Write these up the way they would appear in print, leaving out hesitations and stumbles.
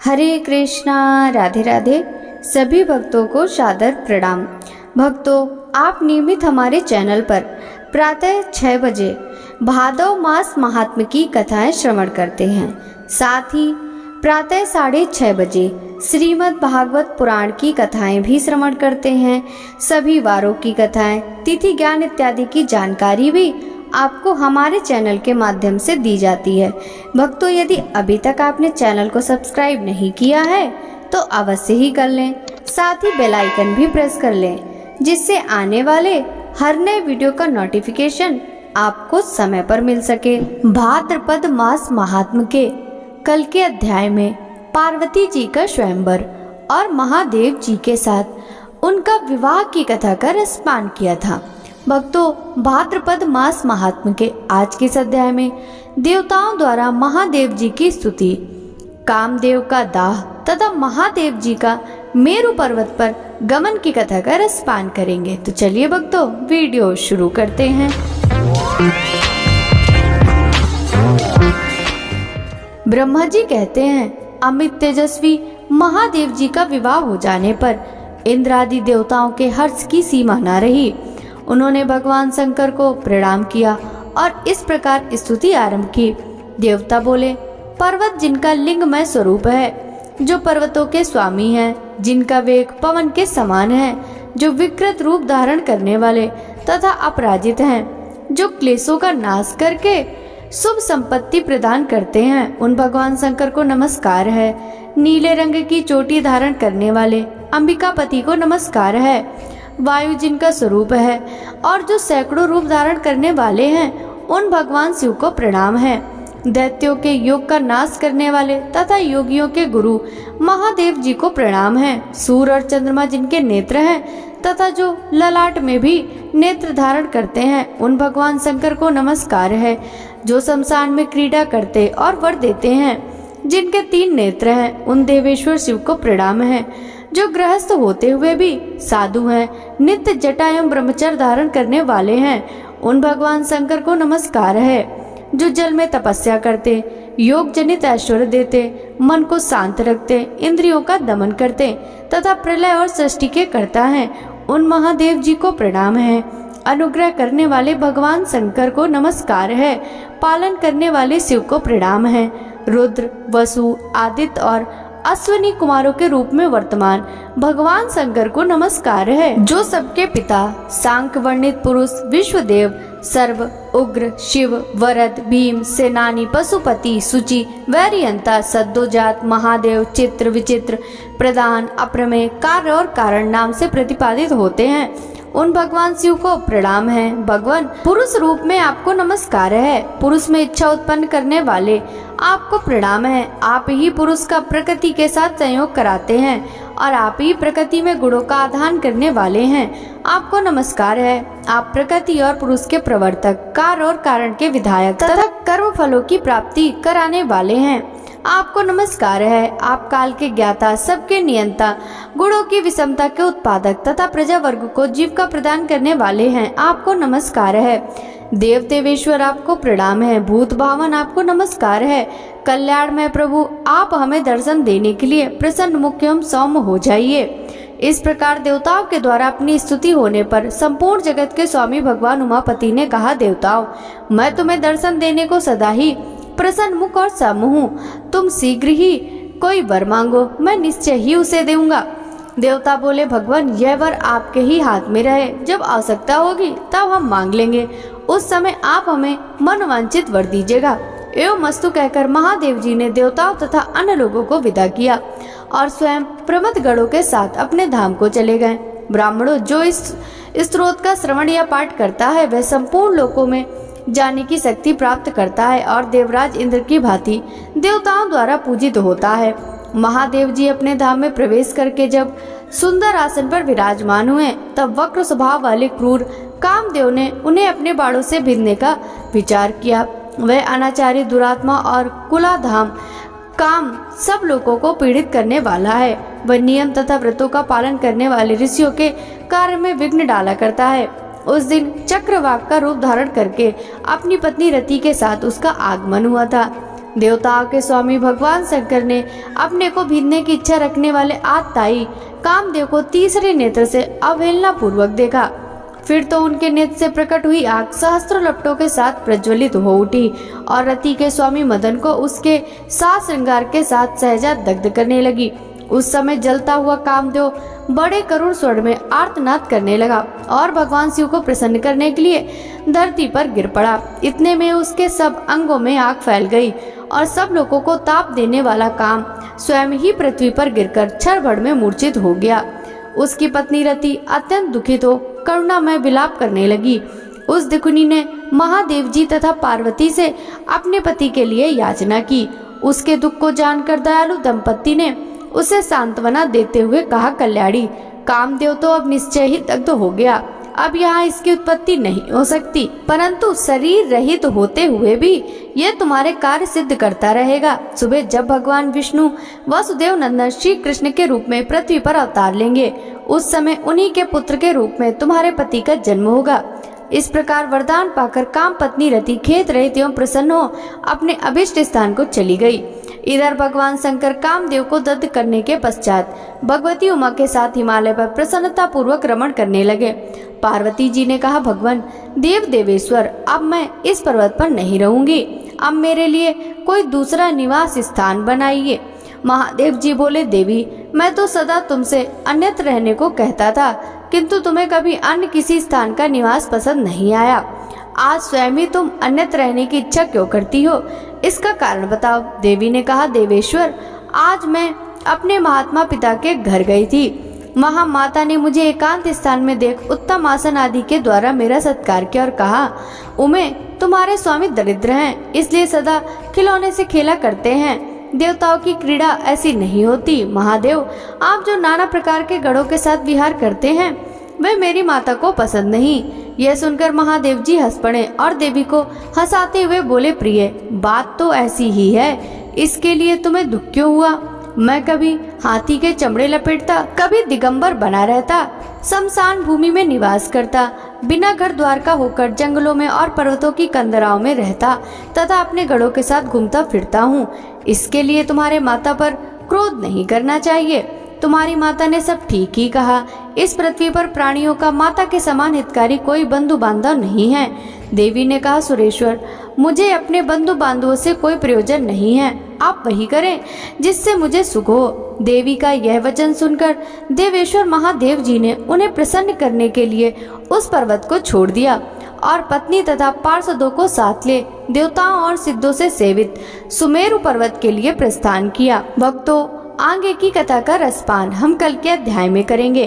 हरे कृष्णा। राधे राधे। सभी भक्तों को सादर प्रणाम। भक्तों, आप नियमित हमारे चैनल पर प्रातः 6 बजे भादव मास महात्म्य की कथाएं श्रवण करते हैं। साथ ही प्रातः 6:30 बजे श्रीमद् भागवत पुराण की कथाएं भी श्रवण करते हैं। सभी वारों की कथाएं, तिथि ज्ञान इत्यादि की जानकारी भी आपको हमारे चैनल के माध्यम से दी जाती है। भक्तों, यदि अभी तक आपने चैनल को सब्सक्राइब नहीं किया है तो अवश्य ही कर लें। साथ ही बेल आइकन भी प्रेस कर लें, जिससे आने वाले हर नए वीडियो का नोटिफिकेशन आपको समय पर मिल सके। भाद्रपद मास महात्म्य के कल के अध्याय में पार्वती जी का स्वयंवर और महादेव जी के साथ उनका विवाह की कथा का रसपान किया था। भक्तों, भाद्रपद मास महात्म्य के आज के इस अध्याय में देवताओं द्वारा महादेव जी की स्तुति, कामदेव का दाह तथा महादेव जी का मेरु पर्वत पर गमन की कथा का रसपान करेंगे। तो चलिए भक्तों, वीडियो शुरू करते हैं। ब्रह्मा जी कहते हैं, अमित तेजस्वी महादेव जी का विवाह हो जाने पर इंद्रादि देवताओं के हर्ष की सीमा न रही। उन्होंने भगवान शंकर को प्रणाम किया और इस प्रकार स्तुति आरंभ की। देवता बोले, पर्वत जिनका लिंगमय स्वरूप है, जो पर्वतों के स्वामी हैं, जिनका वेग पवन के समान है, जो विकृत रूप धारण करने वाले तथा अपराजित हैं, जो क्लेशों का नाश करके शुभ संपत्ति प्रदान करते हैं, उन भगवान शंकर को नमस्कार है। नीले रंग की चोटी धारण करने वाले अंबिकापति को नमस्कार है। वायु जिनका स्वरूप है और जो सैकड़ों रूप धारण करने वाले हैं, उन भगवान शिव को प्रणाम है। दैत्यों के योग का नाश करने वाले तथा योगियों के गुरु महादेव जी को प्रणाम है। सूर्य और चंद्रमा जिनके नेत्र हैं तथा जो ललाट में भी नेत्र धारण करते हैं, उन भगवान शंकर को नमस्कार है। जो शमशान में क्रीड़ा करते और वर देते हैं, जिनके 3 नेत्र हैं, उन देवेश्वर शिव को प्रणाम है। जो गृहस्थ होते हुए भी साधु हैं, नित्य जटा एवं ब्रह्मचर्य धारण करने वाले हैं, उन भगवान शंकर को नमस्कार है। जो जल में तपस्या करते, योग जनित ऐश्वर्य देते, मन को शांत रखते, इंद्रियों का दमन करते तथा प्रलय और सृष्टि के करता है, उन महादेव जी को प्रणाम है। अनुग्रह करने वाले भगवान शंकर को नमस्कार है। पालन करने वाले शिव को प्रणाम है। रुद्र, वसु, आदित्य और अश्विनी कुमारों के रूप में वर्तमान भगवान शंकर को नमस्कार है। जो सबके पिता, सांख्य वर्णित पुरुष, विश्वदेव, सर्व, उग्र, शिव, वरद, भीम, सेनानी, पशुपति, सुचि, वैरियंता, सद्योजात, महादेव, चित्र, विचित्र, प्रधान, अप्रमेय, कार्य और कारण नाम से प्रतिपादित होते हैं, उन भगवान शिव को प्रणाम है। भगवान पुरुष रूप में आपको नमस्कार है। पुरुष में इच्छा उत्पन्न करने वाले आपको प्रणाम है। आप ही पुरुष का प्रकृति के साथ संयोग कराते हैं और आप ही प्रकृति में गुणों का आधान करने वाले हैं, आपको नमस्कार है। आप प्रकृति और पुरुष के प्रवर्तक, कार्य और कारण के विधायक तथा कर्म फलों की प्राप्ति कराने वाले हैं, आपको नमस्कार है। आप काल के ज्ञाता, सबके नियंता, गुणों की विषमता के उत्पादक तथा प्रजा वर्ग को जीविका प्रदान करने वाले हैं, आपको नमस्कार है। देव देवेश्वर आपको प्रणाम है। भूत भावन आपको नमस्कार है। कल्याण में प्रभु, आप हमें दर्शन देने के लिए प्रसन्न मुख एवं सौम्य हो जाइए। इस प्रकार देवताओं के द्वारा अपनी स्तुति होने पर संपूर्ण जगत के स्वामी भगवान उमापति ने कहा, देवताओं, मैं तुम्हें दर्शन देने को सदा ही प्रसन्न मुख और सौम्य हूँ। तुम शीघ्र ही कोई वर मांगो, मैं निश्चय ही उसे दूंगा। देवता बोले, भगवान, यह वर आपके ही हाथ में रहे। जब आवश्यकता होगी तब हम मांग लेंगे। उस समय आप हमें मनोवांछित वर दीजिएगा। एवं मस्तु कहकर महादेव जी ने देवताओं तथा अन्य लोगों को विदा किया और स्वयं प्रमथ गणों के साथ अपने धाम को चले गए। ब्राह्मणों, जो इस स्तोत्र का श्रवण या पाठ करता है, वह संपूर्ण लोकों में जाने की शक्ति प्राप्त करता है और देवराज इंद्र की भांति देवताओं द्वारा पूजित होता है। महादेव जी अपने धाम में प्रवेश करके जब सुंदर आसन पर विराजमान हुए, तब वक्र स्वभाव वाले क्रूर कामदेव ने उन्हें अपने बाणों से भिड़ने का विचार किया। वह अनाचारी, दुरात्मा और कुलाधाम काम सब लोगों को पीड़ित करने वाला है। वह नियम तथा व्रतों का पालन करने वाले ऋषियों के कार्य में विघ्न डाला करता है। उस दिन चक्रवाक का रूप धारण करके अपनी पत्नी रति के साथ उसका आगमन हुआ था। देवताओं के स्वामी भगवान शंकर ने अपने को भीनने की इच्छा रखने वाले आतताई कामदेव को तीसरे नेत्र से अवहेलना पूर्वक देखा। फिर तो उनके नेत्र से प्रकट हुई आग सहस्त्रों लपटों के साथ प्रज्वलित हो उठी और रति के स्वामी मदन को उसके साज श्रृंगार के साथ सहजा दग्ध करने लगी। उस समय जलता हुआ कामदेव बड़े करुण स्वर में आर्तनाद करने लगा और भगवान शिव को प्रसन्न करने के लिए धरती पर गिर पड़ा। इतने में उसके सब अंगों में आग फैल गई और सब लोगों को ताप देने वाला काम स्वयं ही पृथ्वी पर गिरकर क्षणभर में मूर्छित हो गया। उसकी पत्नी रति अत्यंत दुखित हो करुणामय विलाप करने लगी। उस दिखुनी ने महादेव जी तथा पार्वती से अपने पति के लिए याचना की। उसके दुख को जानकर दयालु दंपति ने उसे सांत्वना देते हुए कहा, कल्याणी, कामदेव तो अब निश्चय ही दग्ध हो गया, अब यहाँ इसकी उत्पत्ति नहीं हो सकती, परंतु शरीर रहित होते हुए भी यह तुम्हारे कार्य सिद्ध करता रहेगा। सुबह जब भगवान विष्णु वसुदेव नंदन श्री कृष्ण के रूप में पृथ्वी पर अवतार लेंगे, उस समय उन्हीं के पुत्र के रूप में तुम्हारे पति का जन्म होगा। इस प्रकार वरदान पाकर काम पत्नी रति खेत रहित एवं प्रसन्न हो अपने अभिष्ट स्थान को चली गई। इधर भगवान शंकर कामदेव को दग्ध करने के पश्चात भगवती उमा के साथ हिमालय पर प्रसन्नता पूर्वक रमण करने लगे। पार्वती जी ने कहा, भगवान देव देवेश्वर, अब मैं इस पर्वत पर नहीं रहूंगी, अब मेरे लिए कोई दूसरा निवास स्थान बनाइए। महादेव जी बोले, देवी, मैं तो सदा तुमसे अन्यत्र रहने को कहता था, किंतु तुम्हें कभी अन्य किसी स्थान का निवास पसंद नहीं आया। आज स्वयं ही तुम अन्यत्र रहने की इच्छा क्यों करती हो, इसका कारण बताओ। देवी ने कहा, देवेश्वर, आज मैं अपने महात्मा पिता के घर गई थी। वहाँ माता ने मुझे एकांत स्थान में देख उत्तम आसन आदि के द्वारा मेरा सत्कार किया और कहा, उमे, तुम्हारे स्वामी दरिद्र हैं, इसलिए सदा खिलौने से खेला करते हैं। देवताओं की क्रीड़ा ऐसी नहीं होती। महादेव, आप जो नाना प्रकार के गढ़ों के साथ विहार करते हैं वह मेरी माता को पसंद नहीं। यह सुनकर महादेव जी हंस पड़े और देवी को हंसाते हुए बोले, प्रिय, बात तो ऐसी ही है, इसके लिए तुम्हें दुख क्यों हुआ? मैं कभी हाथी के चमड़े लपेटता, कभी दिगंबर बना रहता, शमशान भूमि में निवास करता, बिना घर द्वार का होकर जंगलों में और पर्वतों की कंदराओं में रहता तथा अपने गढ़ों के साथ घूमता फिरता हूँ। इसके लिए तुम्हारे माता पर क्रोध नहीं करना चाहिए। तुम्हारी माता ने सब ठीक ही कहा। इस पृथ्वी पर प्राणियों का माता के समान हितकारी कोई बंधु बांधव नहीं है। देवी ने कहा, सुरेश्वर, मुझे अपने बंधु बांधवों से कोई प्रयोजन नहीं है, आप वही करें जिससे मुझे सुख हो। देवी का यह वचन सुनकर देवेश्वर महादेव जी ने उन्हें प्रसन्न करने के लिए उस पर्वत को छोड़ दिया और पत्नी तथा पार्षदों को साथ ले देवताओं और सिद्धों से सेवित सुमेरु पर्वत के लिए प्रस्थान किया। भक्तों, आगे की कथा का रसपान हम कल के अध्याय में करेंगे।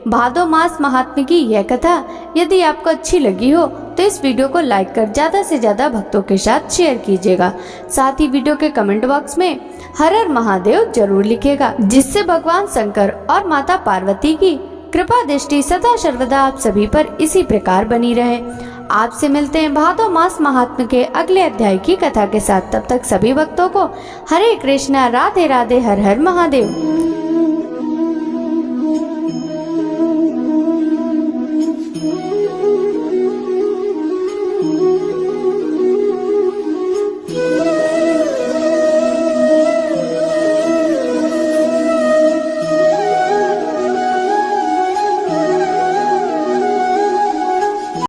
भादो मास महात्म्य की यह कथा यदि आपको अच्छी लगी हो तो इस वीडियो को लाइक कर ज्यादा से ज्यादा भक्तों के साथ शेयर कीजिएगा। साथ ही वीडियो के कमेंट बॉक्स में हर हर महादेव जरूर लिखेगा, जिससे भगवान शंकर और माता पार्वती की कृपा दृष्टि सदा सर्वदा आप सभी पर इसी प्रकार बनी रहे। आपसे मिलते हैं भादो मास महात्म्य के अगले अध्याय की कथा के साथ। तब तक सभी भक्तों को हरे कृष्णा, राधे राधे, हर हर महादेव।